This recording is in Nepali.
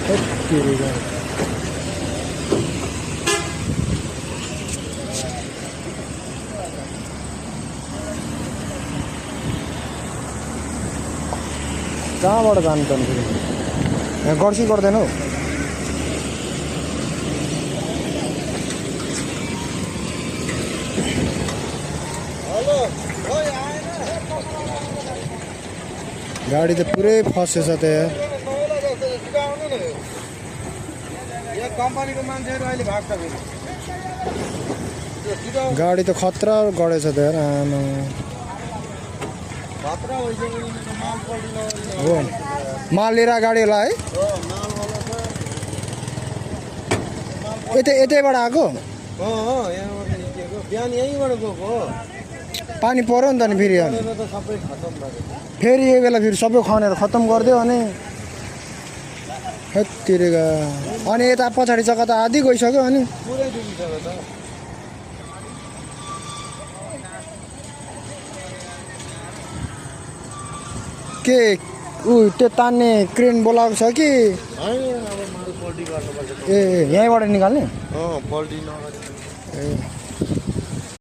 हेत्तेरिका। कहाँबाट जानु त फेरि? यहाँ गर्सी गर्दैन हौ। गाडी त पुरै फसेछ त यार। गाडी त खतरा गडेछ त यार। आमा हो माल लिएर गाडी होला है। यतैबाट आएको बिहान यहीँबाट गएको। पानी पर्यो नि त नि फेरि। फेरि यो बेला फेरि सबै खनेर खत्तम गरिदियो अनि हेत्तेरिका। अनि यता पछाडि जग्गा त आधी गइसक्यो अनि पुरै डुबिसक्यो त। के त्यो तान्ने क्रेन बोलाएको छ कि? अब माल पल्टी गर्नुपर्छ। ए यहीँबाट निकाल्ने? पल्टी नगरी। ए